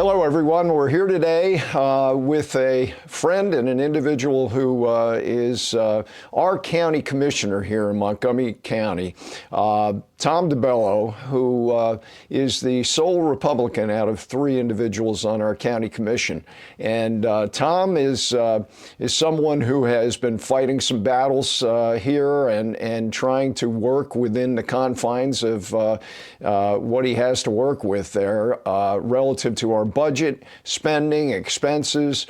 Hello, everyone. We're here today with a friend and an individual who is our county commissioner here in Montgomery County, Tom DiBello, who is the sole Republican out of three individuals on our county commission. And Tom is someone who has been fighting some battles here and trying to work within the confines of what he has to work with there relative to our budget, spending, expenses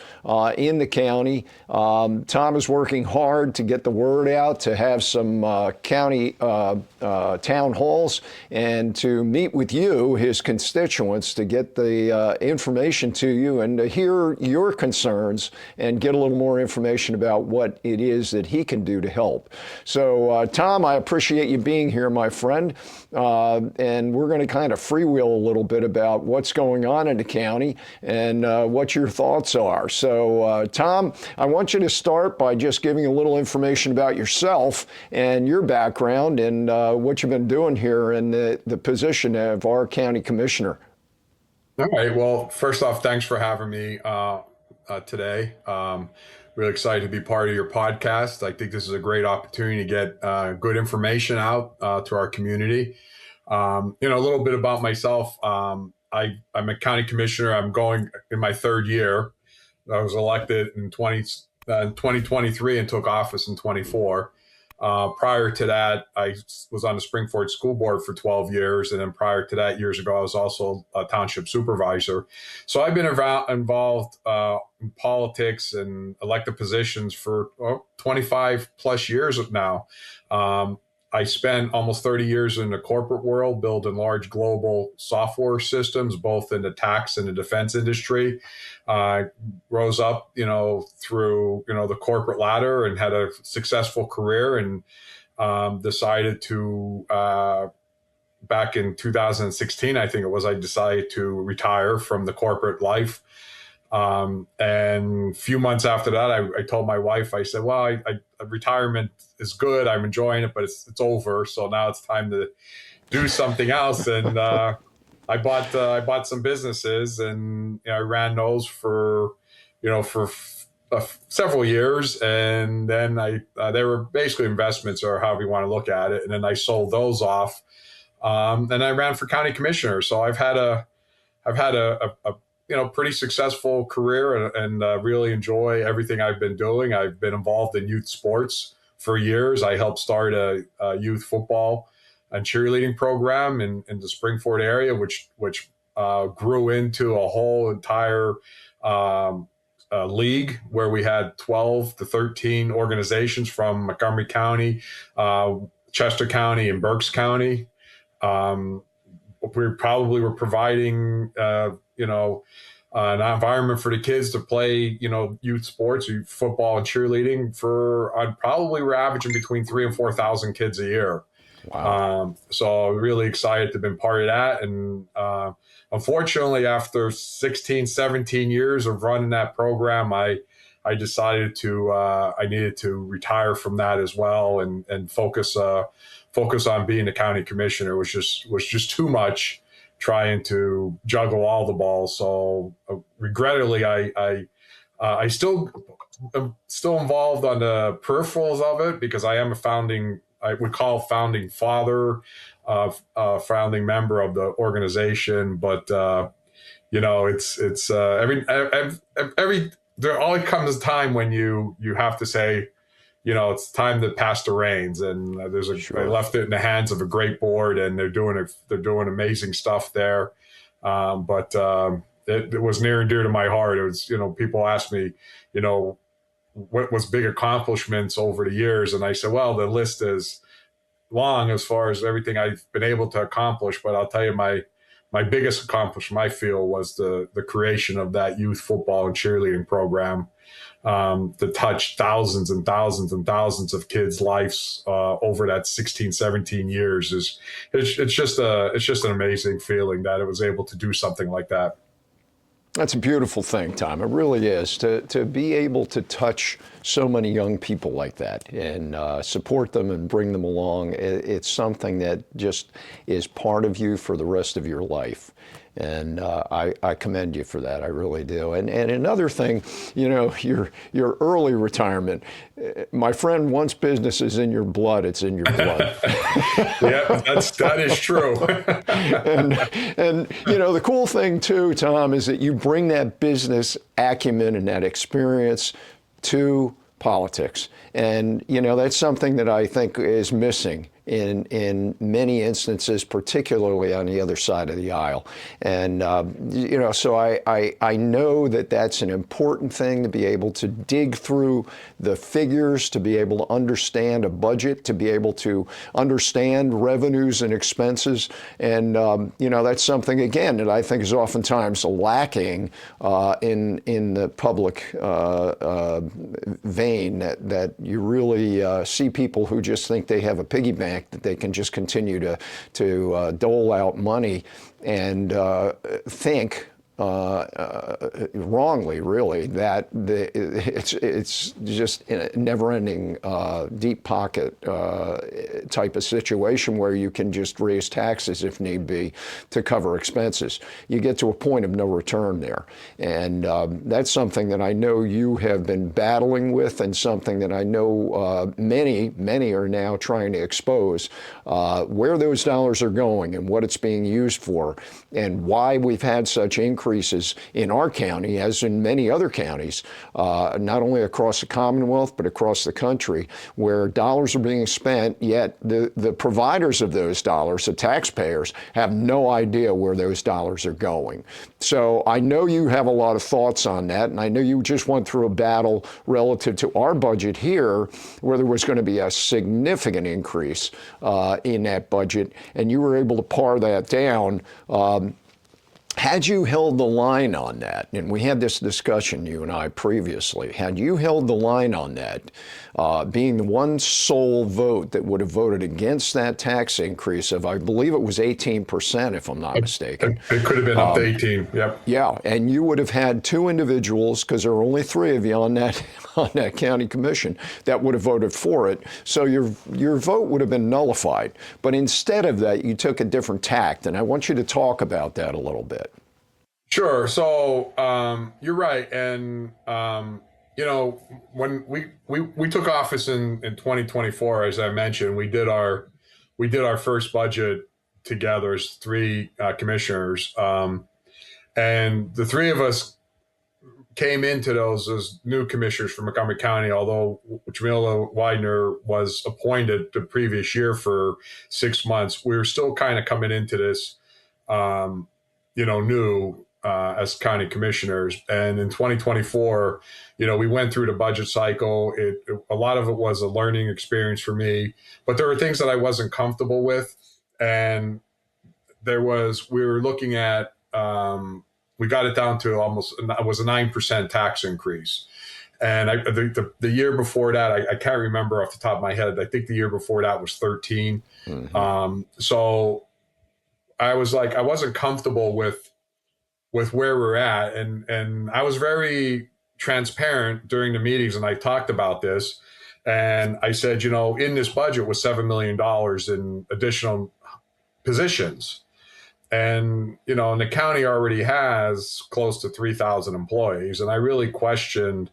in the county. Tom is working hard to get the word out, to have some county town halls, and to meet with you, his constituents, to get the information to you and to hear your concerns and get a little more information about what it is that he can do to help. So, Tom, I appreciate you being here, my friend, and we're going to kind of freewheel a little bit about what's going on in the county and what your thoughts are. So, Tom, I want you to start by just giving a little information about yourself and your background and what you've been doing here in the position of our county commissioner. All right. Well, first off, thanks for having me today. Really excited to be part of your podcast. I think this is a great opportunity to get good information out to our community. A little bit about myself. I'm a county commissioner. I'm going in my third year. I was elected in 2023 and took office in 24. Prior to that, I was on the Springford School Board for 12 years. And then prior to that, years ago, I was also a township supervisor. So I've been involved in politics and elected positions for 25 plus years now. I spent almost 30 years in the corporate world, building large global software systems, both in the tax and the defense industry. Rose up, through, the corporate ladder and had a successful career, and decided to, back in 2016, I think it was, I decided to retire from the corporate life. And a few months after that, I told my wife, I said, well, retirement is good. I'm enjoying it, but it's over. So now it's time to do something else. And I bought some businesses, and I ran those for several years. And then they were basically investments, or however you want to look at it. And then I sold those off. And I ran for county commissioner. So I've had a pretty successful career, and really enjoy everything I've been doing. I've been involved in youth sports for years. I helped start a youth football and cheerleading program in the Springford area, which grew into a whole entire league where we had 12 to 13 organizations from Montgomery County, Chester County, and Berks County. We probably were providing, an environment for the kids to play, youth sports, football and cheerleading probably we're averaging between 3,000 and 4,000 kids a year. Wow. So really excited to have been part of that. And unfortunately, after 16, 17 years of running that program, I decided I needed to retire from that as well, and focus on being the county commissioner, was just too much, trying to juggle all the balls. So regrettably, I still am involved on the peripherals of it, because I am I would call founding father, founding member of the organization. But there always comes a time when you have to say, it's time to pass the reins, and I left it in the hands of a great board, and they're doing amazing stuff there. But it was near and dear to my heart. It was, people ask me, what was big accomplishments over the years, and I said, well, the list is long as far as everything I've been able to accomplish. But I'll tell you, my biggest accomplishment, I feel, was the creation of that youth football and cheerleading program. To touch thousands and thousands and thousands of kids' lives over that 16, 17 years it's just an amazing feeling that it was able to do something like that. That's a beautiful thing, Tom. It really is, to be able to touch so many young people like that and support them and bring them along. It's something that just is part of you for the rest of your life. And I commend you for that. I really do. And another thing, your early retirement. My friend, once business is in your blood, it's in your blood. Yeah, that is true. and the cool thing too, Tom, is that you bring that business acumen and that experience to politics. And, that's something that I think is missing in many instances, particularly on the other side of the aisle. And, so I know that that's an important thing, to be able to dig through the figures, to be able to understand a budget, to be able to understand revenues and expenses. And, that's something, again, that I think is oftentimes lacking in the public vein, that you really see people who just think they have a piggy bank that they can just continue to dole out money and think wrongly, really, that it's just a never-ending deep pocket type of situation where you can just raise taxes if need be to cover expenses. You get to a point of no return there, and that's something that I know you have been battling with, and something that I know many are now trying to expose where those dollars are going and what it's being used for, and why we've had such increases in our county, as in many other counties, not only across the Commonwealth, but across the country, where dollars are being spent, yet the providers of those dollars, the taxpayers, have no idea where those dollars are going. So I know you have a lot of thoughts on that, and I know you just went through a battle relative to our budget here, where there was going to be a significant increase in that budget, and you were able to par that down. Had you held the line on that, and we had this discussion, you and I, previously, had you held the line on that, being the one sole vote that would have voted against that tax increase of, I believe it was 18%, if I'm not mistaken. It could have been up to 18, yep. Yeah, and you would have had two individuals, because there are only three of you on that county commission, that would have voted for it. So your vote would have been nullified. But instead of that, you took a different tact, and I want you to talk about that a little bit. Sure. So you're right, and when we took office in 2024, as I mentioned, we did our first budget together as three commissioners, and the three of us came into those as new commissioners from Montgomery County, although Jamila Widener was appointed the previous year for 6 months. We were still kind of coming into this, new as county commissioners. And in 2024, we went through the budget cycle. A lot of it was a learning experience for me, but there were things that I wasn't comfortable with. And we were looking at, we got it down to it was a 9% tax increase. And the year before that, I can't remember off the top of my head. I think the year before that was 13. Mm-hmm. So I was like, I wasn't comfortable with where we're at. And I was very transparent during the meetings, and I talked about this. And I said, in this budget was $7 million in additional positions. And, and the county already has close to 3,000 employees. And I really questioned,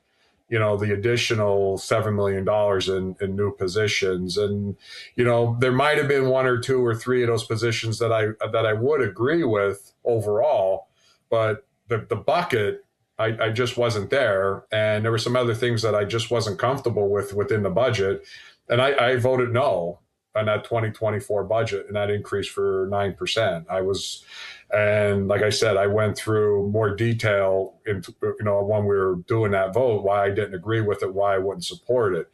the additional $7 million in new positions. And, there might have been one or two or three of those positions that I would agree with overall, but the bucket, I just wasn't there. And there were some other things that I just wasn't comfortable with within the budget. And I voted no on that 2024 budget, and that increased for 9%. And like I said, I went through more detail into, when we were doing that vote, why I didn't agree with it, why I wouldn't support it.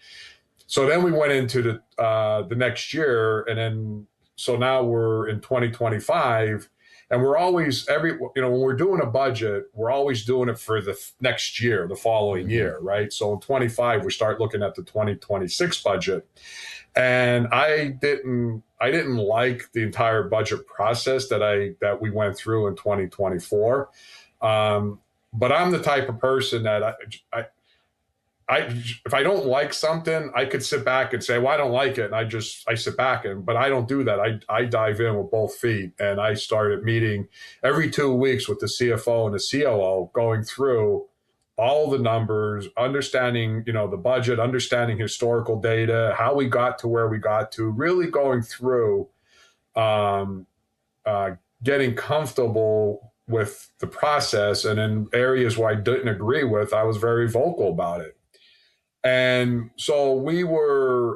So then we went into the next year, and then, so now we're in 2025, and we're always, when we're doing a budget, we're always doing it for the next year, the following year, right? So in 25, we start looking at the 2026 budget. And I didn't like the entire budget process that we went through in 2024. But I'm the type of person that if I don't like something, I could sit back and say, well, I don't like it. And I sit back but I don't do that. I dive in with both feet, and I started meeting every 2 weeks with the CFO and the COO, going through all the numbers, understanding, the budget, understanding historical data, how we got to where we got to, really going through, um, uh, getting comfortable with the process. And in areas where I didn't agree with, I was very vocal about it. And so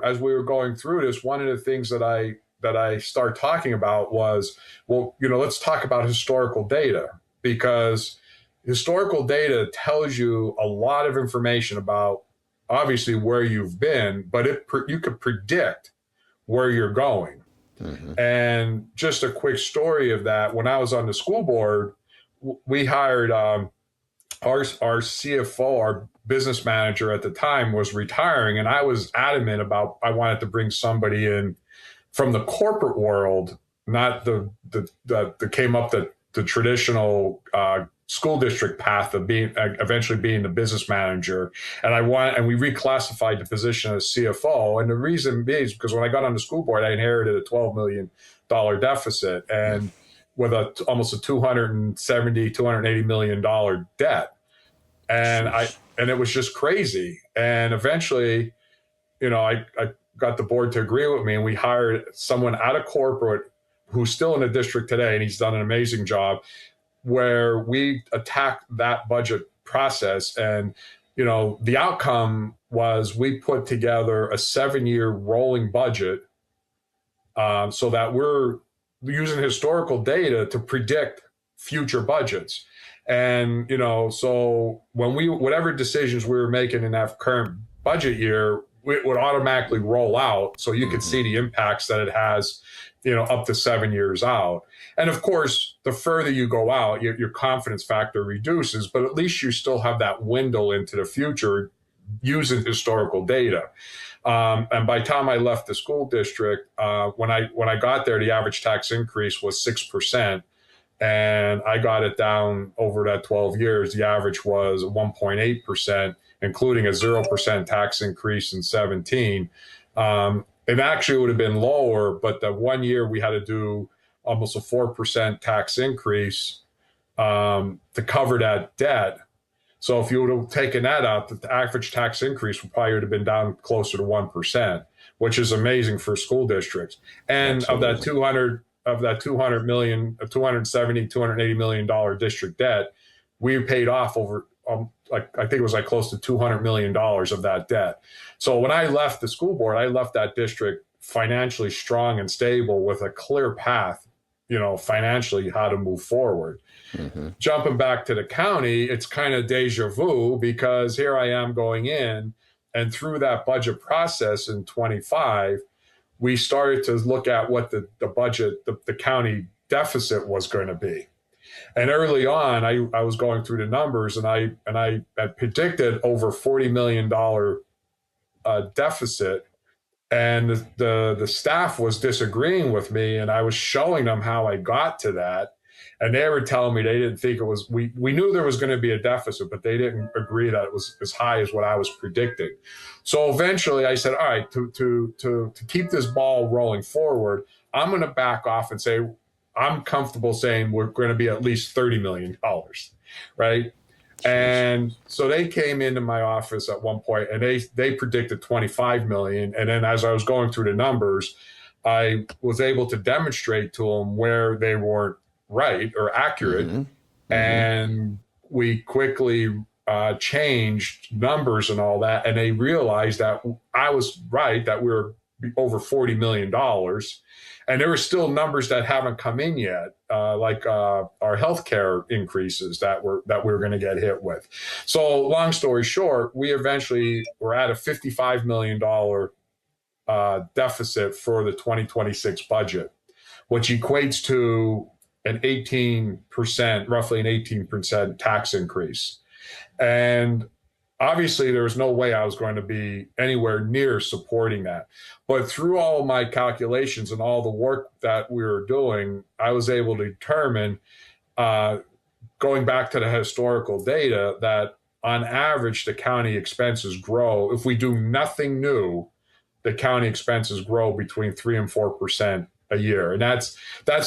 as we were going through this, one of the things that I started talking about was, well, let's talk about historical data, because historical data tells you a lot of information about, obviously, where you've been, but you could predict where you're going. Mm-hmm. And just a quick story of that: when I was on the school board, we hired our CFO, our business manager at the time, was retiring, and I was adamant about I wanted to bring somebody in from the corporate world, not the came up the traditional school district path of eventually being the business manager. And we reclassified the position as CFO. And the reason is because when I got on the school board, I inherited a $12 million deficit, and with almost a $280 million debt. And it was just crazy. And eventually, I got the board to agree with me, and we hired someone out of corporate who's still in the district today, and he's done an amazing job, where we attacked that budget process. And, the outcome was we put together a 7-year rolling budget, so that we're using historical data to predict future budgets. And, so whatever decisions we were making in that current budget year, it would automatically roll out, so you could see the impacts that it has, up to 7 years out. And of course, the further you go out, your confidence factor reduces, but at least you still have that window into the future using historical data. And by the time I left the school district, when I got there, the average tax increase was 6%. And I got it down over that 12 years. The average was 1.8%, including a 0% tax increase in 17. It actually would have been lower, but the 1 year we had to do almost a 4% tax increase to cover that debt. So if you would have taken that out, the average tax increase would probably have been down closer to 1%, which is amazing for school districts. And Absolutely. Of that 200 million, $280 million district debt, we paid off over, I think it was close to $200 million of that debt. So when I left the school board, I left that district financially strong and stable, with a clear path, financially, how to move forward. Mm-hmm. Jumping back to the county, it's kind of deja vu, because here I am going in, and through that budget process in 25, we started to look at what the budget, the county deficit was going to be. And early on, I was going through the numbers, and I had predicted over $40 million deficit. And the staff was disagreeing with me, and I was showing them how I got to that. And they were telling me they didn't think it was, we knew there was going to be a deficit, but they didn't agree that it was as high as what I was predicting. So eventually I said, all right, to keep this ball rolling forward, I'm going to back off and say, I'm comfortable saying we're going to be at least $30 million, right? And so they came into my office at one point, and they predicted 25 million. And then as I was going through the numbers, I was able to demonstrate to them where they weren't right or accurate. Mm-hmm. Mm-hmm. And we quickly changed numbers and all that. And they realized that I was right, that we were over $40 million. And there were still numbers that haven't come in yet, like our healthcare increases that we were going to get hit with. So long story short, we eventually were at a $55 million deficit for the 2026 budget, which equates to an 18%, roughly an 18% tax increase. And obviously, there was no way I was going to be anywhere near supporting that. But through all my calculations and all the work that we were doing, I was able to determine, going back to the historical data, that on average, the county expenses grow. If we do nothing new, the county expenses grow between 3 and 4% a year, and that's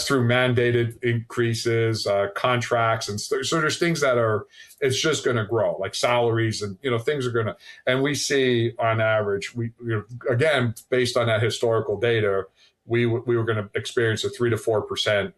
through mandated increases, contracts, and so there's things that are, it's just going to grow, like salaries, and things are going to. And we see on average, again, based on that historical data, we were going to experience a 3 to 4%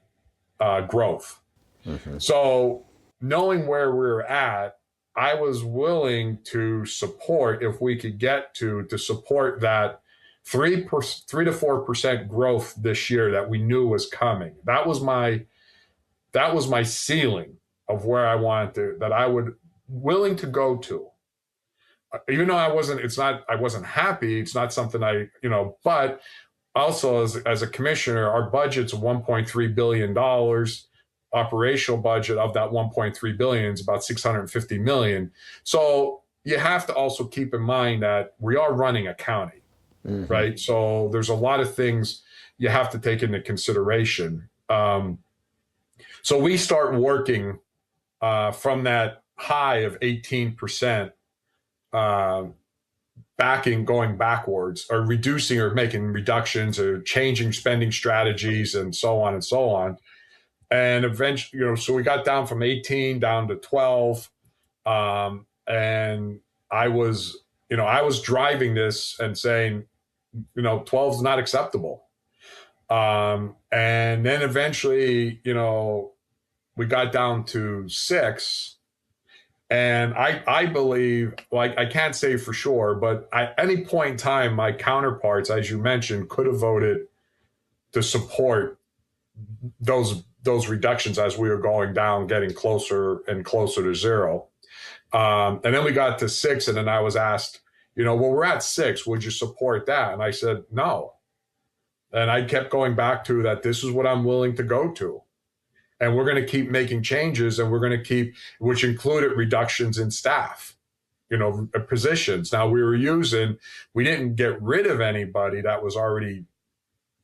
growth. Mm-hmm. So knowing where we're at, I was willing to support, if we could get to support that 3 to 4% growth this year that we knew was coming. That was my ceiling of where I wanted to, that I would willing to go to. Even though I wasn't happy. It's not something but also as a commissioner, our budget's $1.3 billion. Operational budget of that 1.3 billion is about 650 million. So you have to also keep in mind that we are running a county, mm-hmm. right? So there's a lot of things you have to take into consideration. So we start working from that high of 18%, going backwards, or reducing, or making reductions, or changing spending strategies, and so on and so on. And eventually, so we got down from 18 down to 12. And I was driving this and saying, 12 is not acceptable. And then eventually, we got down to 6. And I believe, I can't say for sure, but at any point in time, my counterparts, as you mentioned, could have voted to support those reductions as we were going down, getting closer and closer to 0. And then we got to 6, and then I was asked, well, we're at 6, would you support that? And I said, no. And I kept going back to that. This is what I'm willing to go to. And we're going to keep making changes, and we're going to keep, which included reductions in staff, positions. Now we didn't get rid of anybody that was already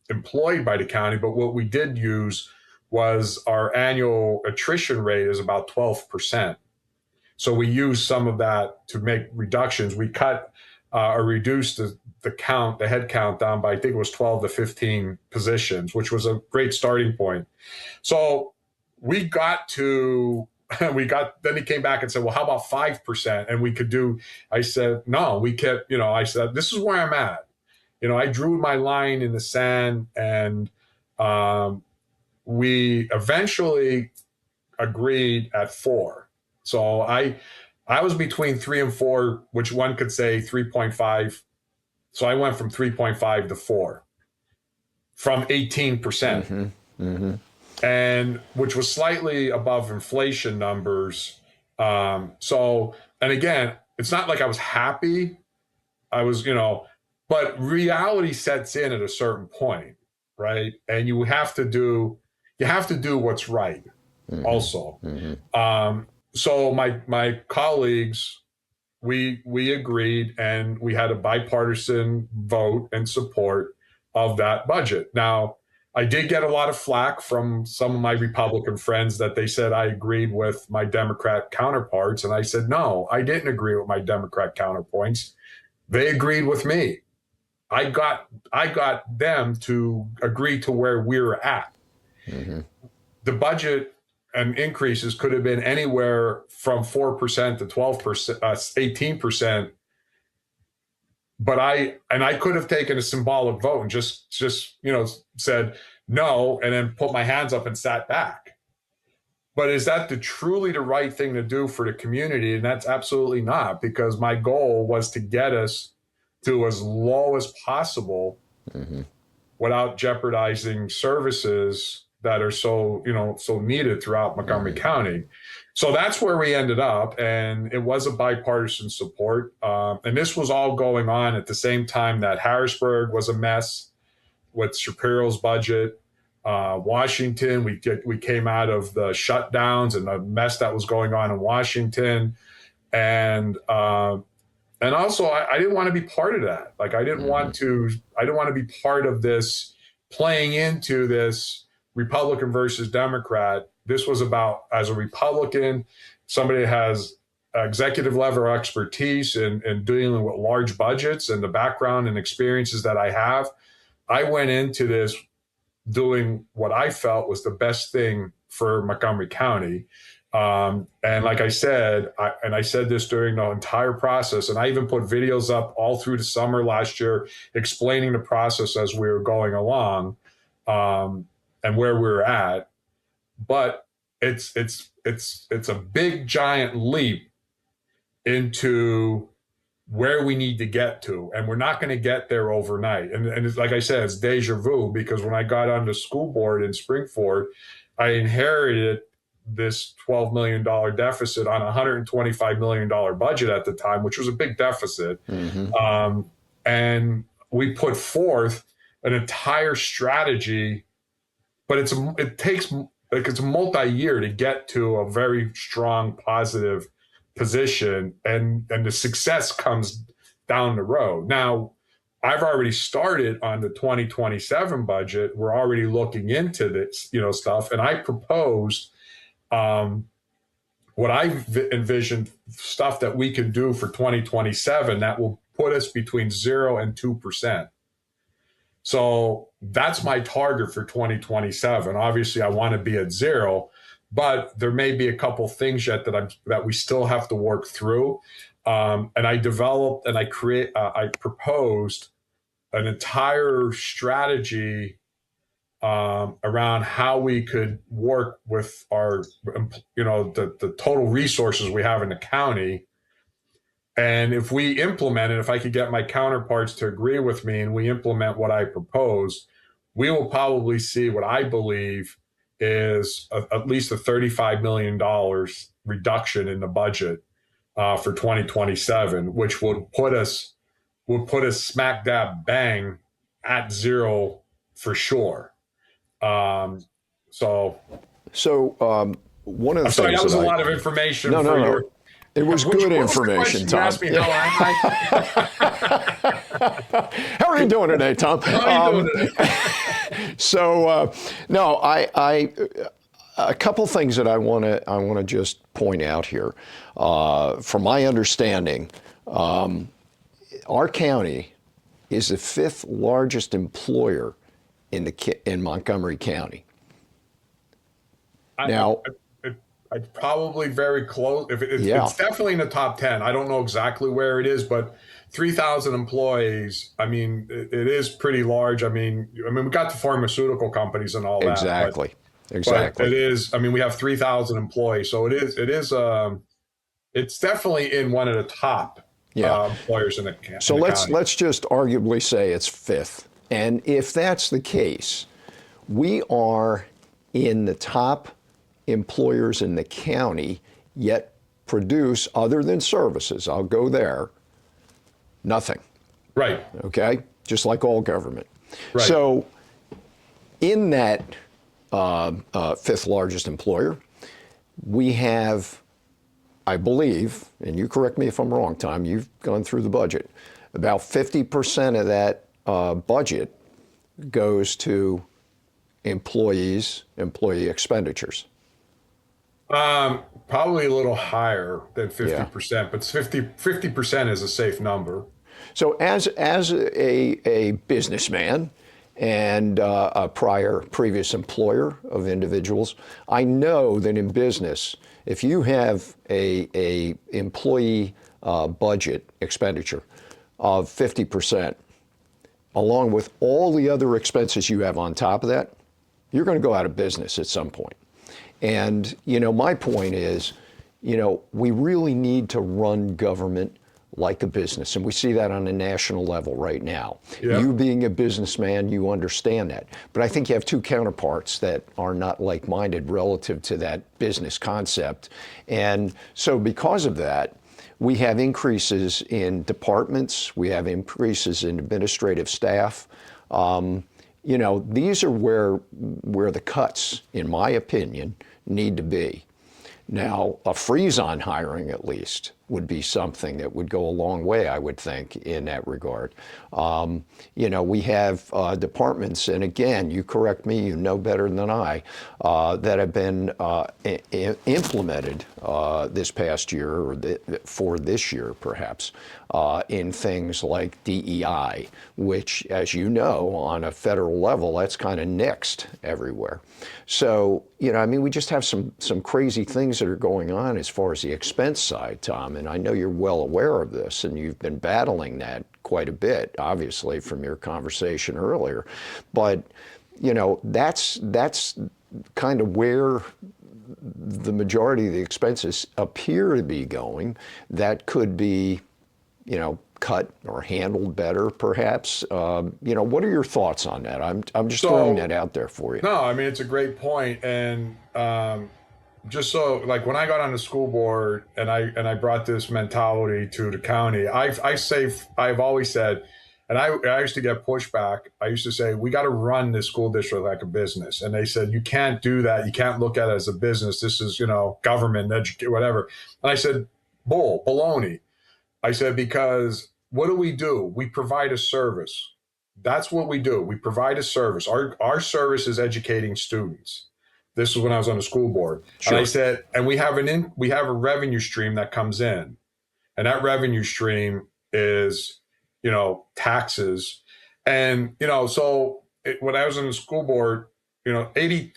employed by the county, but what we did use was our annual attrition rate is about 12%. So we used some of that to make reductions. We cut or reduced the head count down by, I think it was 12 to 15 positions, which was a great starting point. So then he came back and said, well, how about 5%? And we could do, I said, no, we kept, I said, this is where I'm at. I drew my line in the sand, and we eventually agreed at 4. So I was between 3 and 4, which one could say 3.5. So I went from 3.5 to 4, from 18%, mm-hmm. Mm-hmm. and which was slightly above inflation numbers. And again, it's not like I was happy. I was, but reality sets in at a certain point, right? And you have to do what's right, mm-hmm. also. Mm-hmm. So my colleagues, we agreed, and we had a bipartisan vote and support of that budget. Now, I did get a lot of flack from some of my Republican friends that they said I agreed with my Democrat counterparts, and I said, no, I didn't agree with my Democrat counterpoints. They agreed with me. I got them to agree to where we're at. Mm-hmm. The budget and increases could have been anywhere from 4% to 12%, 18%. But I could have taken a symbolic vote and just said no, and then put my hands up and sat back. But is that truly the right thing to do for the community? And that's absolutely not, because my goal was to get us to as low as possible, mm-hmm. without jeopardizing services that are so needed throughout Montgomery mm-hmm. County. So that's where we ended up, and it was a bipartisan support. And this was all going on at the same time that Harrisburg was a mess with Shapiro's budget. Washington, we came out of the shutdowns and the mess that was going on in Washington, and also I didn't want to be part of that. Like I didn't want to be part of this, playing into this Republican versus Democrat. This was about, as a Republican, somebody that has executive level expertise in dealing with large budgets and the background and experiences that I have, I went into this doing what I felt was the best thing for Montgomery County. And like I said, I said this during the entire process, and I even put videos up all through the summer last year explaining the process as we were going along, and where we were at. But it's a big giant leap into where we need to get to, and we're not going to get there overnight. And it's, like I said, it's deja vu, because when I got on the school board in Springford, I inherited this $12 million deficit on a $125 million budget at the time, which was a big deficit. Mm-hmm. And we put forth an entire strategy, but it's a multi-year to get to a very strong, positive position, and the success comes down the road. Now, I've already started on the 2027 budget. We're already looking into this, stuff, and I proposed what I envisioned stuff that we can do for 2027 that will put us between 0 and 2%. So that's my target for 2027. Obviously, I want to be at 0. But there may be a couple things yet that we still have to work through. And I developed and I proposed an entire strategy around how we could work with our, the total resources we have in the county. And if we implement it, if I could get my counterparts to agree with me and we implement what I propose, we will probably see what I believe is at least a $35 million reduction in the budget for 2027, which would put us smack dab bang at 0 for sure. One of the things that was a lot of information. No. It was good information, Tom. You asked me how How are you doing today, Tom? How are you doing today? A couple things that I want to just point out here. From my understanding, our county is the 5th largest employer in Montgomery County. It's probably very close. It's definitely in the top 10. I don't know exactly where it is, but 3,000 employees. I mean, it is pretty large. I mean, we got the pharmaceutical companies and all that. Exactly. But it is. I mean, we have 3,000 employees, so it is. It's definitely in one of the top employers in the county. So let's just arguably say it's 5th, and if that's the case, we are in the top employers in the county, yet produce, other than services, I'll go there, nothing. Right. Okay? Just like all government. Right. So in that 5th largest employer, we have, I believe, and you correct me if I'm wrong, Tom, you've gone through the budget, about 50% of that budget goes to employee expenditures. Probably a little higher than 50%, but 50% is a safe number. So as a businessman and a previous employer of individuals, I know that in business, if you have a employee budget expenditure of 50%, along with all the other expenses you have on top of that, you're going to go out of business at some point. And, my point is, we really need to run government like a business. And we see that on a national level right now. Yeah. You being a businessman, you understand that. But I think you have two counterparts that are not like-minded relative to that business concept. And so because of that, we have increases in departments. We have increases in administrative staff. These are where the cuts, in my opinion, need to be. Now, a freeze on hiring, at least, would be something that would go a long way, I would think, in that regard. We have departments, and again, you correct me, you know better than I, that have been implemented this past year, or for this year perhaps, in things like DEI, which, as you know, on a federal level, that's kind of nixed everywhere. So, we just have some crazy things that are going on as far as the expense side, Tom, and I know you're well aware of this, and you've been battling that quite a bit, obviously, from your conversation earlier. But, that's kind of where the majority of the expenses appear to be going. That could be, cut or handled better, perhaps. What are your thoughts on that? I'm just throwing that out there for you. No, it's a great point. And just so, like, when I got on the school board and I brought this mentality to the county, I've always said, and I used to get pushback. I used to say, we got to run this school district like a business. And they said, you can't do that. You can't look at it as a business. This is, government, whatever. And I said, baloney. I said, because what do? We provide a service. That's what we do. We provide a service. Our service is educating students. This is when I was on the school board. Sure. And I said, and we have a revenue stream that comes in. And that revenue stream is, taxes. And, so when I was on the school board, roughly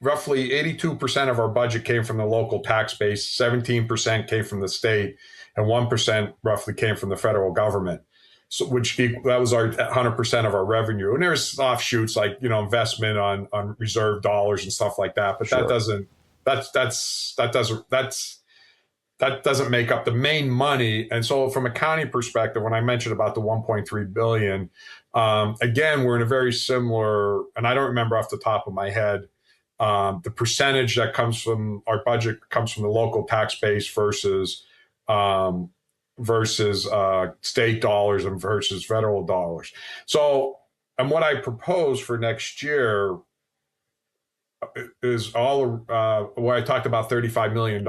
82% of our budget came from the local tax base, 17% came from the state, and 1% roughly came from the federal government. So, that was our 100% of our revenue. And there's offshoots like, investment on reserve dollars and stuff like that. But sure. That doesn't make up the main money. And so from a county perspective, when I mentioned about the 1.3 billion, again, we're in a very similar, and I don't remember off the top of my head, the percentage that comes from our budget comes from the local tax base versus state dollars and versus federal dollars. So, and what I propose for next year is all, where I talked about $35 million,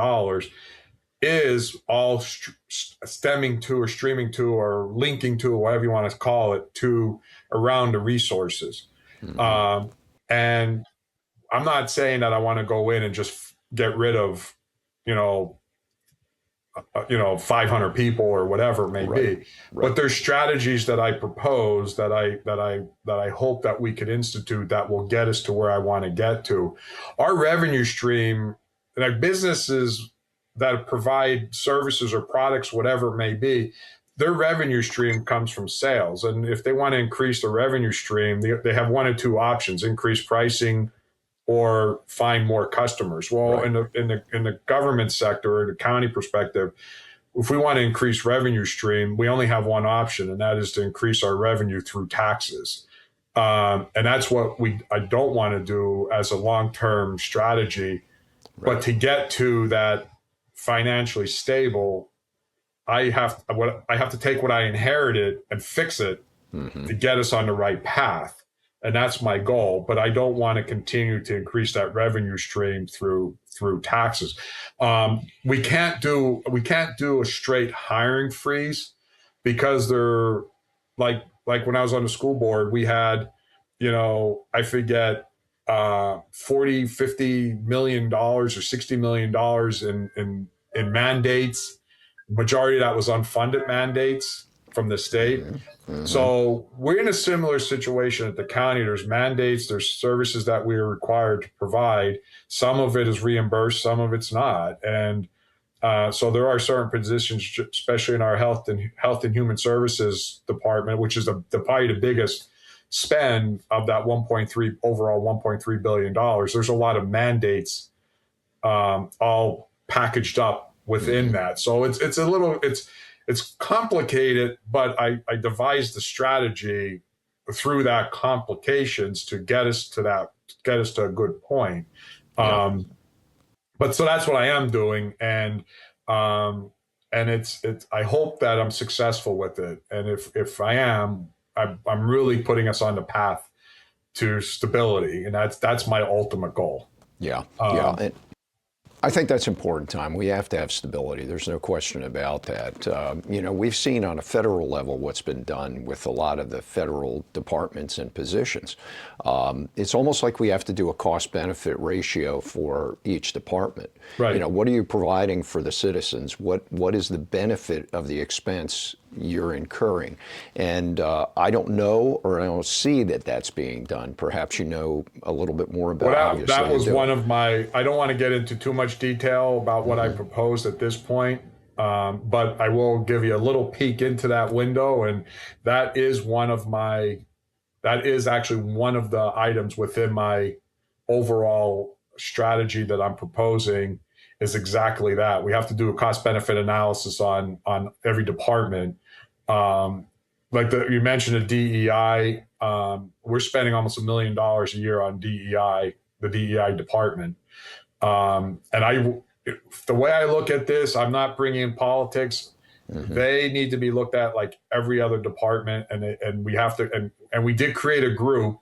is all stemming to or streaming to or linking to, or whatever you want to call it, to around the resources. Mm-hmm. And I'm not saying that I want to go in and just get rid of, 500 people or whatever it may be. Right. But there's strategies that I propose that I hope that we could institute that will get us to where I want to get to. Our revenue stream, like businesses that provide services or products, whatever it may be, their revenue stream comes from sales. And if they want to increase the revenue stream, they have one or two options: increase pricing or find more customers. Well, right. in the government sector or the county perspective, if we want to increase revenue stream, we only have one option, and that is to increase our revenue through taxes. And that's what I don't want to do as a long-term strategy. Right. But to get to that financially stable, I have to take what I inherited and fix it mm-hmm. to get us on the right path. And that's my goal, but I don't want to continue to increase that revenue stream through taxes. We can't do a straight hiring freeze, because they're like when I was on the school board, we had, I forget, $40-50 million or $60 million in mandates. Majority of that was unfunded mandates from the state. Mm-hmm. So we're in a similar situation at the county. There's mandates, there's services that we are required to provide. Some of it is reimbursed, some of it's not. And so there are certain positions, especially in our health and human services department, which is probably the biggest spend of that overall $1.3 billion. There's a lot of mandates all packaged up within mm-hmm. that. So it's complicated, but I devised the strategy through that complications to get us to a good point. Yeah. But so that's what I am doing. And it's I hope that I'm successful with it. And if I am, I'm really putting us on the path to stability. And that's my ultimate goal. Yeah. Yeah. I think that's important, Tom. We have to have stability. There's no question about that. We've seen on a federal level what's been done with a lot of the federal departments and positions. It's almost like we have to do a cost-benefit ratio for each department. Right. What are you providing for the citizens? What is the benefit of the expense you're incurring? And I don't know, or I don't see that that's being done. Perhaps you know a little bit more about Well, it. that was one of my, I don't want to get into too much detail about what I proposed at this point, but I will give you a little peek into that window. And that is actually one of the items within my overall strategy that I'm proposing is exactly that. We have to do a cost benefit analysis on every department. You mentioned the DEI, we're spending almost $1 million a year on DEI, the DEI department. The way I look at this, I'm not bringing in politics. They need to be looked at like every other department, and we have to, and we did create a group,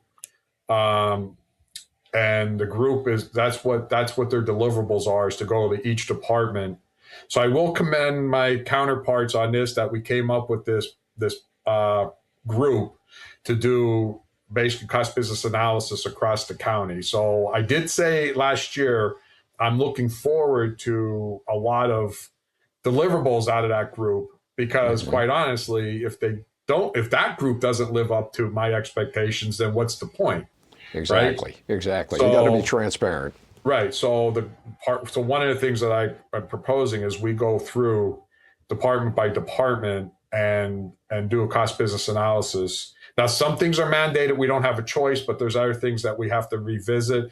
and the group that's what their deliverables are, is to go to each department. So I will commend my counterparts on this, that we came up with this group to do basically cost business analysis across the county. So I did say last year, I'm looking forward to a lot of deliverables out of that group, because quite honestly, if that group doesn't live up to my expectations, then what's the point? Exactly. Right? Exactly. So, you got to be transparent. Right. So one of the things that I'm proposing is we go through department by department and do a cost business analysis. Now, some things are mandated. We don't have a choice, but there's other things that we have to revisit.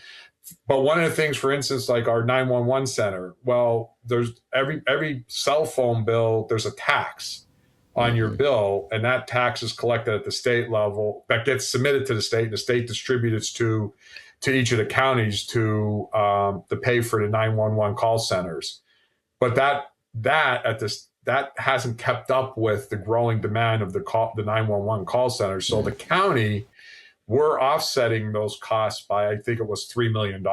But one of the things, for instance, like our 911 center, well, there's every cell phone bill, there's a tax on your bill, and that tax is collected at the state level. That gets submitted to the state, and the state distributes to each of the counties to pay for the 911 call centers. But that hasn't kept up with the growing demand of the 911 call centers. So the county, we're offsetting those costs by, I think it was $3 million.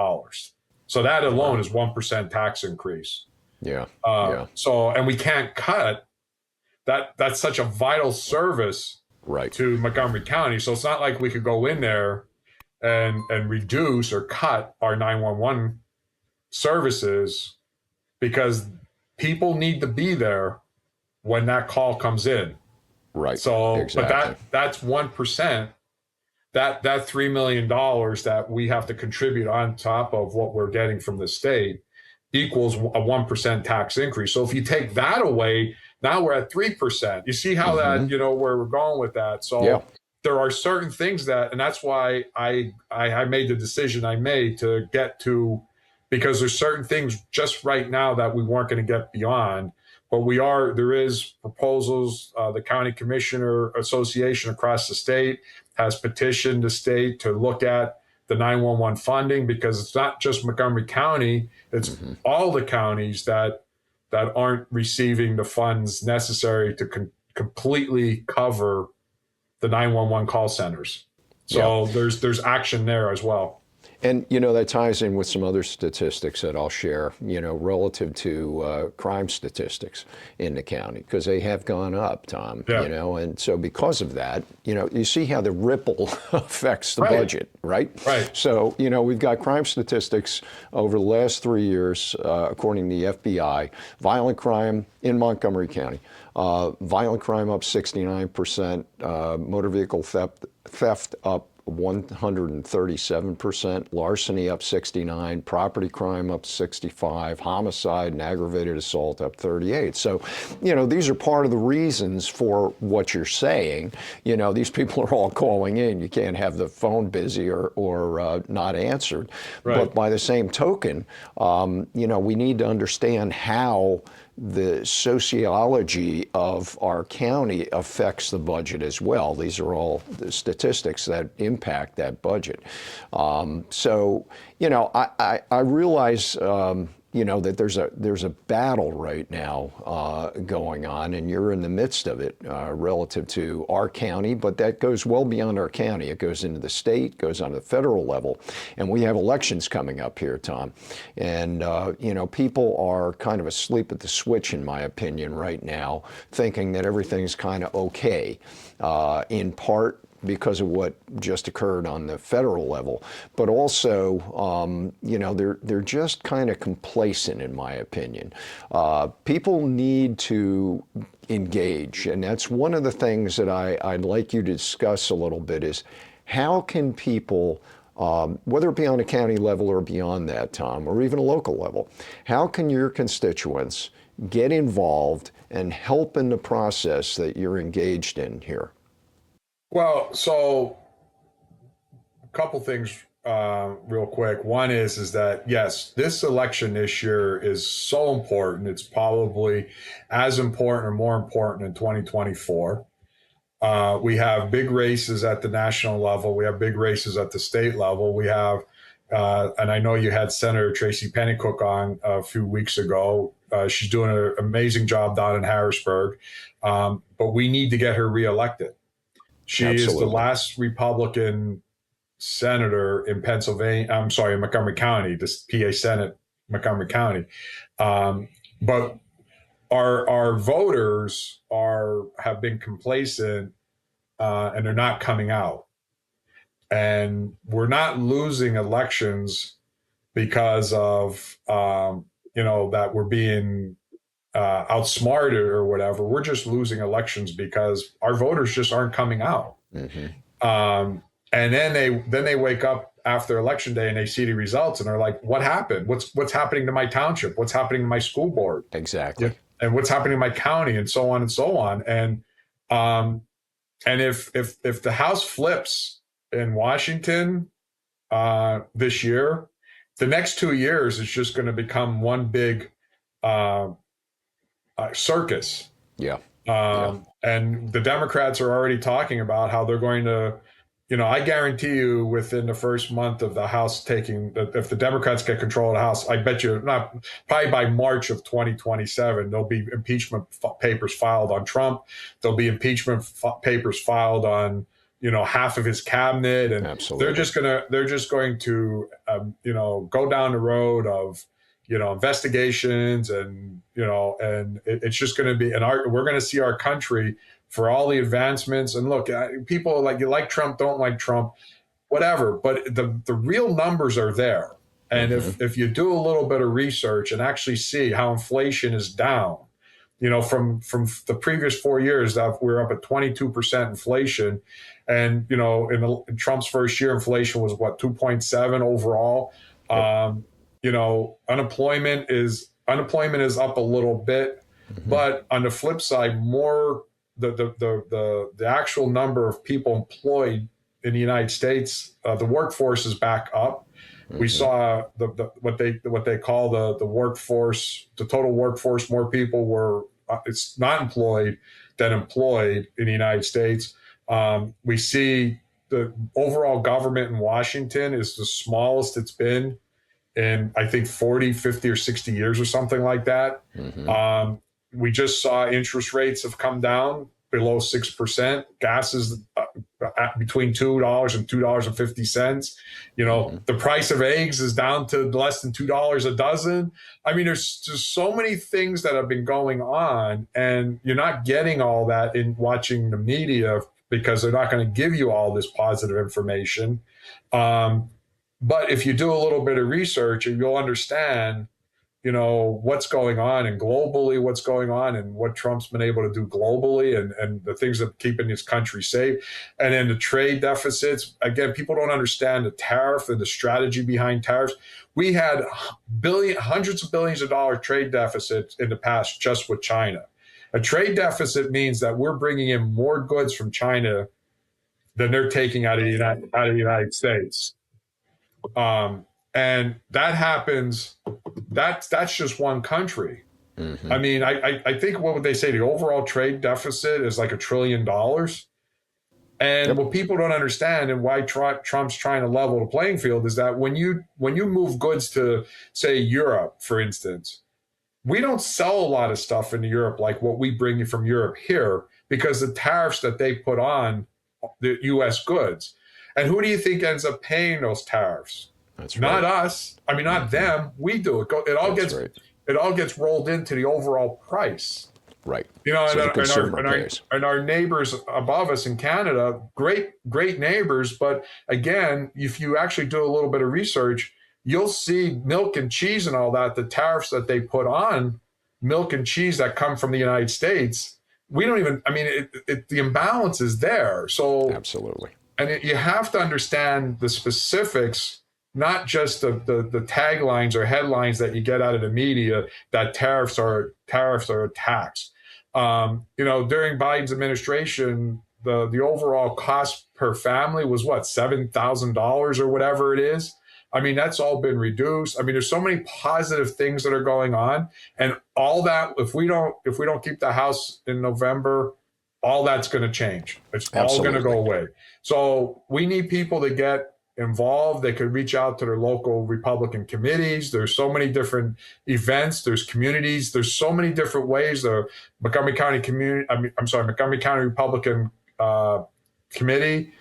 So that alone is 1% tax increase. Yeah. So, and we can't cut that. That's such a vital service to Montgomery County. So it's not like we could go in there and reduce or cut our 911 services, because people need to be there when that call comes in. Right. So, exactly. but that's 1%. That $3 million that we have to contribute on top of what we're getting from the state equals a 1% tax increase. So if you take that away, now we're at 3%. You see how that, where we're going with that. So there are certain things and that's why I made the decision I made to get to, because there's certain things just right now that we weren't going to get beyond. But there is proposals. The County Commissioner Association across the state has petitioned the state to look at the 911 funding, because it's not just Montgomery County, it's all the counties that aren't receiving the funds necessary to completely cover the 911 call centers. So there's action there as well. And, that ties in with some other statistics that I'll share, relative to crime statistics in the county, because they have gone up, Tom, and so because of that, you see how the ripple affects the budget, right? Right. So, we've got crime statistics over the last 3 years, according to the FBI, violent crime in Montgomery County, violent crime up 69%, motor vehicle theft up 137%, larceny up 69%, property crime up 65%, homicide and aggravated assault up 38%. So, these are part of the reasons for what you're saying. These people are all calling in. You can't have the phone busy or not answered. Right. But by the same token, we need to understand how the sociology of our county affects the budget as well. These are all the statistics that impact that budget. I realize that there's a battle right now going on, and you're in the midst of it relative to our county, but that goes well beyond our county. It goes into the state, goes on the federal level, and we have elections coming up here, Tom. And people are kind of asleep at the switch, in my opinion, right now, thinking that everything's kind of okay, in part because of what just occurred on the federal level, but also, they're just kind of complacent, in my opinion. People need to engage, and that's one of the things that I'd like you to discuss a little bit is how can people, whether it be on a county level or beyond that, Tom, or even a local level, how can your constituents get involved and help in the process that you're engaged in here? Well, so a couple things real quick. One is that, yes, this election this year is so important. It's probably as important or more important in 2024. We have big races at the national level. We have big races at the state level. We have, and I know you had Senator Tracy Pennycook on a few weeks ago. She's doing an amazing job down in Harrisburg, but we need to get her reelected. She Absolutely. is the last Republican senator in in Montgomery County, this PA Senate, Montgomery County. But our voters have been complacent, and they're not coming out. And we're not losing elections because of, that we're being outsmarted or whatever. We're just losing elections because our voters just aren't coming out. Mm-hmm. And then they wake up after election day and they see the results and they're like, what happened? What's happening to my township? What's happening to my school board? Exactly. And what's happening to my county, and so on and so on. And if the House flips in Washington this year, the next 2 years is just going to become one big circus. Yeah. And the Democrats are already talking about how they're going to, I guarantee you within the first month of the House if the Democrats get control of the House, I bet you probably by March of 2027, there'll be impeachment papers filed on Trump. There'll be impeachment papers filed on, half of his cabinet. And Absolutely. they're just going to, go down the road of, investigations and, it's just going to be, we're going to see our country for all the advancements. And look, people you like Trump, don't like Trump, whatever. But the real numbers are there. And mm-hmm. if you do a little bit of research and actually see how inflation is down, from the previous 4 years that we're up at 22% inflation. And, in Trump's first year, inflation was 2.7 overall. Yep. Unemployment is up a little bit, mm-hmm. but on the flip side, the actual number of people employed in the United States, the workforce is back up. Mm-hmm. We saw what they call the workforce, the total workforce. More people were it's not employed than employed in the United States. We see the overall government in Washington is the smallest it's been in, I think, 40, 50 or 60 years or something like that. Mm-hmm. We just saw interest rates have come down below 6%. Gas is between $2 and $2.50. Mm-hmm. The price of eggs is down to less than $2 a dozen. I mean, there's just so many things that have been going on, and you're not getting all that in watching the media because they're not going to give you all this positive information. But if you do a little bit of research, you'll understand, what's going on and globally, what's going on and what Trump's been able to do globally and the things that are keeping this country safe. And then the trade deficits. Again, people don't understand the tariff and the strategy behind tariffs. We had hundreds of billions of dollars trade deficits in the past just with China. A trade deficit means that we're bringing in more goods from China than they're taking out of the United States. And that happens, that's just one country. Mm-hmm. I mean, I think what would they say? The overall trade deficit is like $1 trillion. And Yep. what people don't understand, and why Trump's trying to level the playing field, is that when you move goods to, say, Europe, for instance, we don't sell a lot of stuff into Europe like what we bring you from Europe here, because the tariffs that they put on the U.S. goods. And who do you think ends up paying those tariffs? That's Not right. us. I mean, not them. We do it. It all That's gets right. it all gets rolled into the overall price. Right. You know, So the consumer pays. and our neighbors above us in Canada, great neighbors. But again, if you actually do a little bit of research, you'll see milk and cheese and all that, the tariffs that they put on milk and cheese that come from the United States. We don't even, I mean, the imbalance is there. So, Absolutely. and you have to understand the specifics, not just the taglines or headlines that you get out of the media that tariffs are a tax. You know, during Biden's administration, the overall cost per family was what, $7,000 or whatever it is. I mean, that's all been reduced. I mean, there's so many positive things that are going on, and all that, if we don't keep the House in November, all that's going to change. It's all going to go away. So we need people to get involved. They could reach out to their local Republican committees. There's so many different events. There's communities. There's so many different ways. The Montgomery County Montgomery County Republican Committee.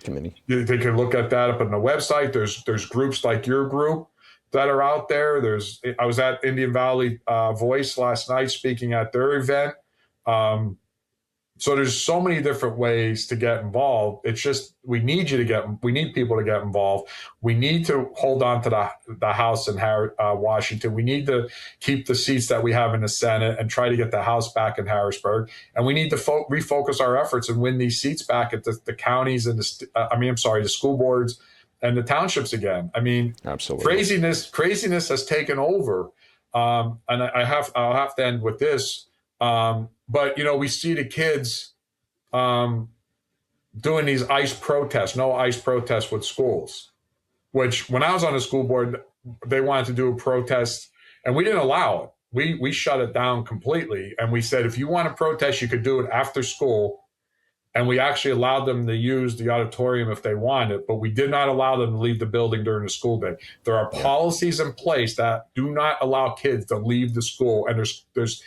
They can look at that up on the website. There's groups like your group that are out there. I was at Indian Valley Voice last night speaking at their event. So there's so many different ways to get involved. It's just we need people to get involved. We need to hold on to the House in Washington. We need to keep the seats that we have in the Senate and try to get the House back in Harrisburg. And we need to refocus our efforts and win these seats back at the counties and the school boards and the townships again. I mean, absolutely, craziness has taken over. And I'll have to end with this. But, you know, we see the kids doing these ICE protests, no ICE protests with schools, which when I was on the school board, they wanted to do a protest and we didn't allow it. We shut it down completely. And we said, if you want to protest, you could do it after school. And we actually allowed them to use the auditorium if they wanted, but we did not allow them to leave the building during the school day. There are policies in place that do not allow kids to leave the school, and there's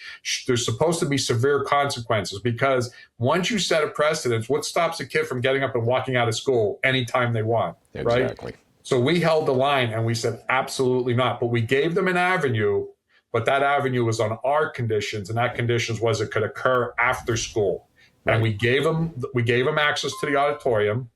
supposed to be severe consequences, because once you set a precedent, what stops a kid from getting up and walking out of school anytime they want, right? Exactly. So we held the line and we said, absolutely not. But we gave them an avenue, but that avenue was on our conditions, and that conditions was it could occur after school. And we gave them access to the auditorium,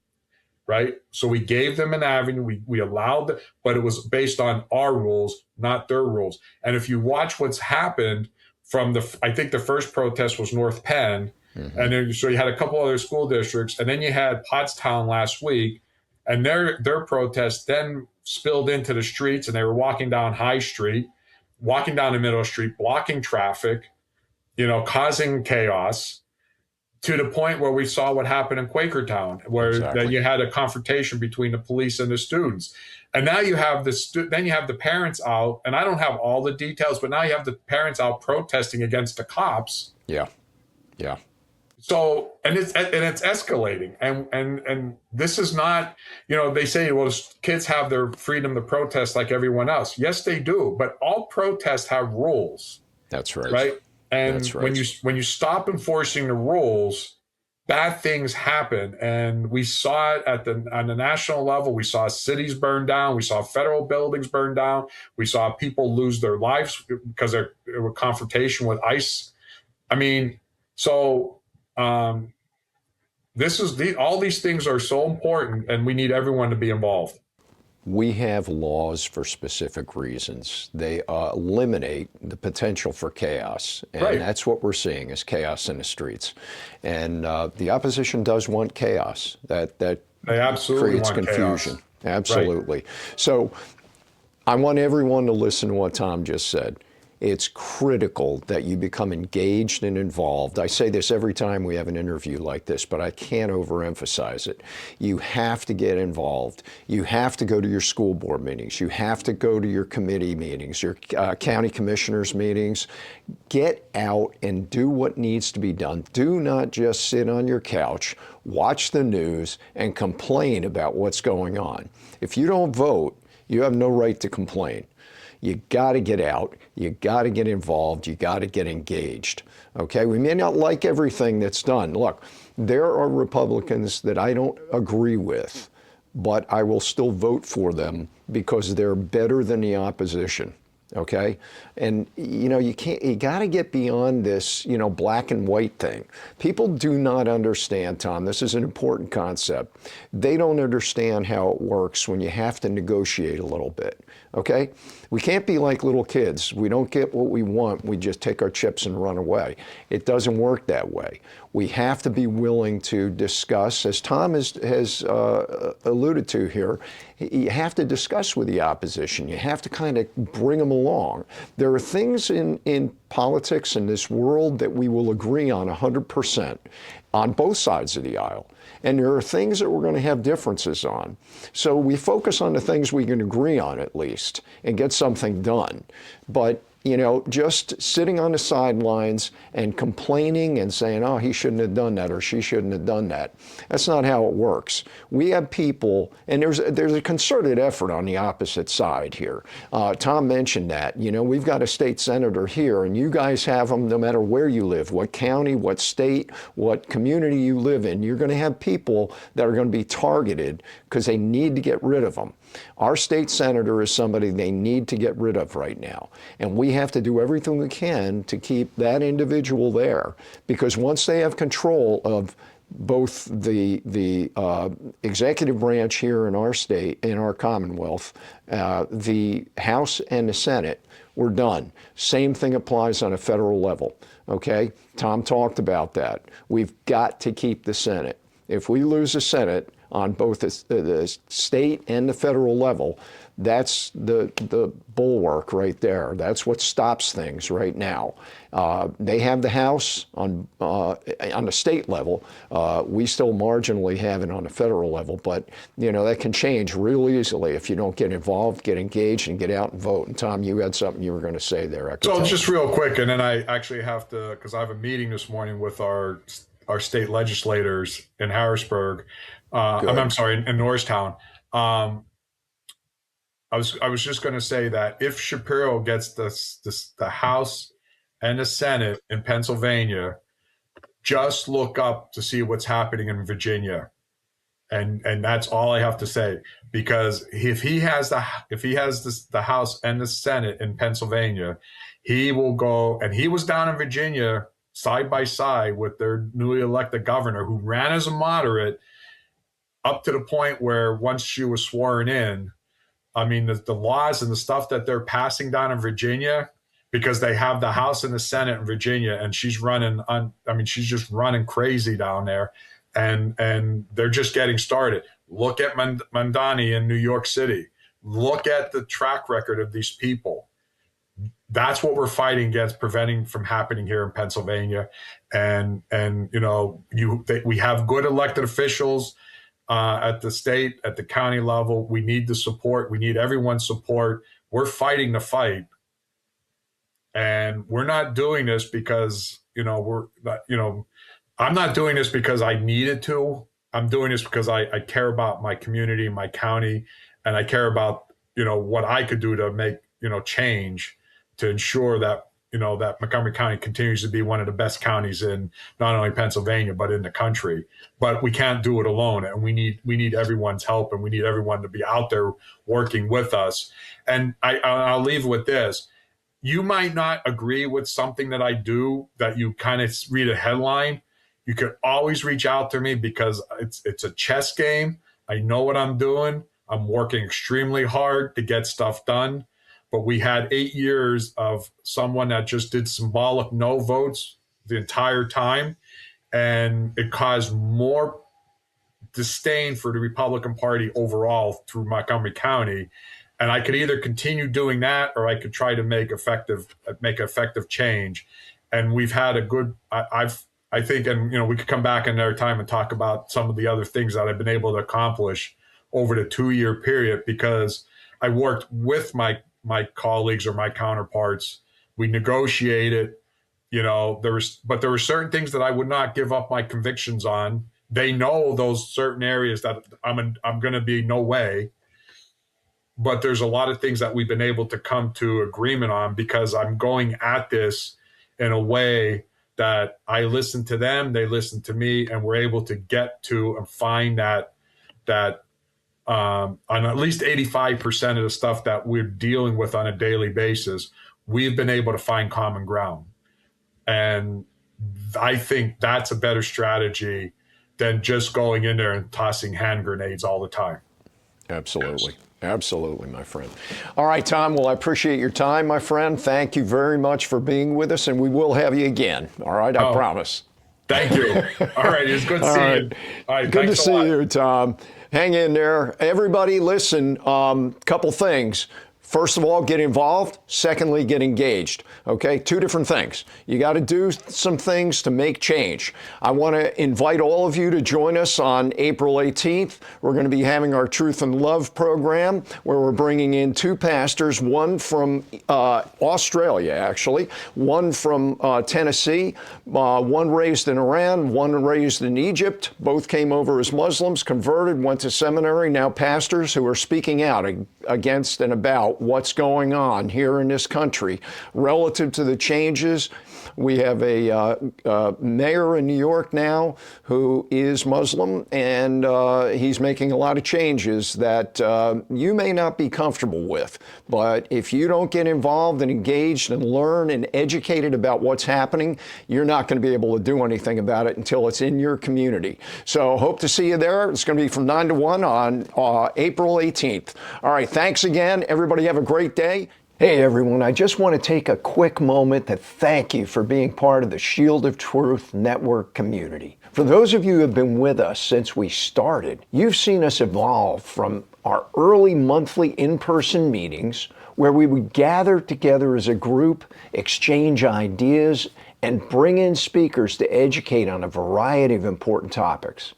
right? So we gave them an avenue. We allowed, but it was based on our rules, not their rules. And if you watch what's happened from I think the first protest was North Penn, and then so you had a couple other school districts, and then you had Pottstown last week, and their protest then spilled into the streets, and they were walking down High Street, walking down the Middle Street, blocking traffic, you know, causing chaos. To the point where we saw what happened in Quakertown, where then you had a confrontation between the police and the students. And now you have then you have the parents out, and I don't have all the details, but now you have the parents out protesting against the cops. Yeah. So, and it's escalating. And this is not, you know, they say, well, kids have their freedom to protest like everyone else. Yes, they do. But all protests have rules. That's right. Right. And when you stop enforcing the rules, bad things happen. And we saw it on the national level. We saw cities burn down. We saw federal buildings burn down. We saw people lose their lives because there were confrontation with ICE. I mean, so all these things are so important, and we need everyone to be involved. We have laws for specific reasons. They eliminate the potential for chaos, and that's what we're seeing is chaos in the streets. And the opposition does want chaos. That they absolutely creates want confusion. Chaos. Absolutely. So I want everyone to listen to what Tom just said. It's critical that you become engaged and involved. I say this every time we have an interview like this, but I can't overemphasize it. You have to get involved. You have to go to your school board meetings. You have to go to your committee meetings, your county commissioners meetings. Get out and do what needs to be done. Do not just sit on your couch, watch the news, and complain about what's going on. If you don't vote, you have no right to complain. You got to get out. You got to get involved. You got to get engaged. Okay? We may not like everything that's done. Look, there are Republicans that I don't agree with, but I will still vote for them because they're better than the opposition. Okay? And, you know, you got to get beyond this, you know, black and white thing. People do not understand, Tom, this is an important concept. They don't understand how it works when you have to negotiate a little bit. Okay? We can't be like little kids. We don't get what we want. We just take our chips and run away. It doesn't work that way. We have to be willing to discuss, as Tom has alluded to here, you have to discuss with the opposition. You have to kind of bring them along. There are things in politics in this world that we will agree on 100% on both sides of the aisle. And there are things that we're going to have differences on. So we focus on the things we can agree on at least and get something done. But, you know, just sitting on the sidelines and complaining and saying, oh, he shouldn't have done that or she shouldn't have done that. That's not how it works. We have people, and there's a concerted effort on the opposite side here. Tom mentioned that. You know, we've got a state senator here, and you guys have them no matter where you live, what county, what state, what community you live in. You're going to have people that are going to be targeted because they need to get rid of them. Our state senator is somebody they need to get rid of right now. And we have to do everything we can to keep that individual there, because once they have control of both the executive branch here in our state, in our Commonwealth, the House and the Senate, we're done. Same thing applies on a federal level. Okay? Tom talked about that. We've got to keep the Senate. If we lose the Senate on both the state and the federal level, that's the bulwark right there. That's what stops things right now. They have the House on the state level. We still marginally have it on the federal level, but you know that can change real easily if you don't get involved, get engaged, and get out and vote. And Tom, you had something you were going to say there. So just real quick, and then I actually have to, because I have a meeting this morning with our state legislators in Harrisburg. I'm sorry, in Norristown. I was just going to say that if Shapiro gets the House and the Senate in Pennsylvania, just look up to see what's happening in Virginia, and that's all I have to say. Because if he has the House and the Senate in Pennsylvania, he will go, and he was down in Virginia side by side with their newly elected governor, who ran as a moderate, up to the point where once she was sworn in, I mean, the laws and the stuff that they're passing down in Virginia, because they have the House and the Senate in Virginia, and she's she's just running crazy down there, and they're just getting started. Look at Mandani in New York City. Look at the track record of these people. That's what we're fighting against, preventing from happening here in Pennsylvania. And you know, we have good elected officials at the state, at the county level. We need the support. We need everyone's support. We're fighting the fight. And we're not doing this because, you know, I'm not doing this because I needed to. I'm doing this because I care about my community, my county, and I care about, you know, what I could do to make, you know, change to ensure that, you know, that Montgomery County continues to be one of the best counties in not only Pennsylvania, but in the country. But we can't do it alone. And we need everyone's help, and we need everyone to be out there working with us. And I'll leave with this. You might not agree with something that I do, that you kind of read a headline. You could always reach out to me, because it's a chess game. I know what I'm doing. I'm working extremely hard to get stuff done. But we had 8 years of someone that just did symbolic no votes the entire time. And it caused more disdain for the Republican Party overall through Montgomery County. And I could either continue doing that, or I could try to make effective change. And we've had a good, I think, and we could come back another time and talk about some of the other things that I've been able to accomplish over the 2-year period, because I worked with my colleagues or my counterparts. We negotiated. But there were certain things that I would not give up my convictions on. They know those certain areas that I'm going to be no way. But there's a lot of things that we've been able to come to agreement on, because I'm going at this in a way that I listen to them, they listen to me, and we're able to get to and find that on at least 85% of the stuff that we're dealing with on a daily basis, we've been able to find common ground. And I think that's a better strategy than just going in there and tossing hand grenades all the time. Absolutely. Absolutely, my friend. All right, Tom. Well, I appreciate your time, my friend. Thank you very much for being with us, and we will have you again. All right, I promise. Thank you. All right, it's good to see you. All right, good to see you, Tom. Hang in there. Everybody, listen, couple things. First of all, get involved. Secondly, get engaged. Okay, two different things. You got to do some things to make change. I want to invite all of you to join us on April 18th. We're going to be having our Truth and Love program, where we're bringing in two pastors, one from Australia, actually, one from Tennessee, one raised in Iran, one raised in Egypt. Both came over as Muslims, converted, went to seminary, now pastors who are speaking out against and about what's going on here in this country relative to the changes. We have a mayor in New York now who is Muslim, and he's making a lot of changes that you may not be comfortable with. But if you don't get involved and engaged and learn and educated about what's happening, you're not going to be able to do anything about it until it's in your community. So hope to see you there. It's going to be from 9 to 1 on April 18th. All right, thanks again. Everybody have a great day. Hey everyone, I just want to take a quick moment to thank you for being part of the Shield of Truth Network community. For those of you who have been with us since we started, you've seen us evolve from our early monthly in-person meetings, where we would gather together as a group, exchange ideas, and bring in speakers to educate on a variety of important topics.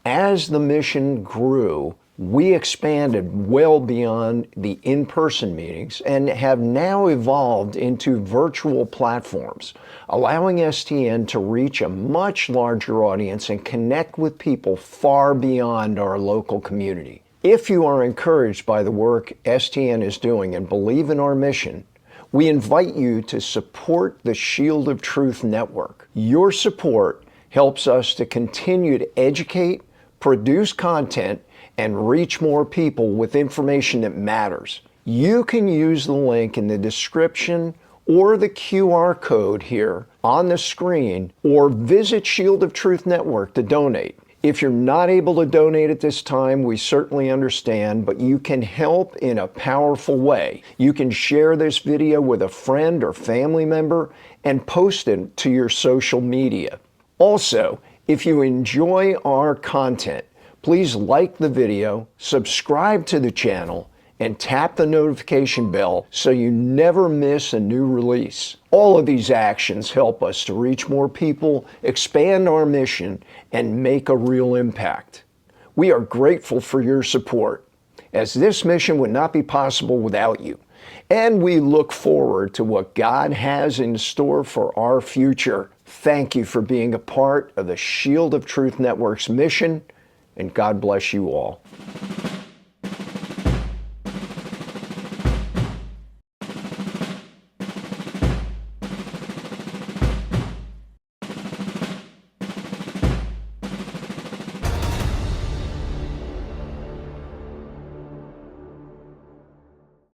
As the mission grew, we expanded well beyond the in-person meetings and have now evolved into virtual platforms, allowing STN to reach a much larger audience and connect with people far beyond our local community. If you are encouraged by the work STN is doing and believe in our mission, we invite you to support the Shield of Truth Network. Your support helps us to continue to educate, produce content, and reach more people with information that matters. You can use the link in the description or the QR code here on the screen, or visit Shield of Truth Network to donate. If you're not able to donate at this time, we certainly understand, but you can help in a powerful way. You can share this video with a friend or family member and post it to your social media. Also, if you enjoy our content, please like the video, subscribe to the channel, and tap the notification bell so you never miss a new release. All of these actions help us to reach more people, expand our mission, and make a real impact. We are grateful for your support, as this mission would not be possible without you. And we look forward to what God has in store for our future. Thank you for being a part of the Shield of Truth Network's mission, and God bless you all.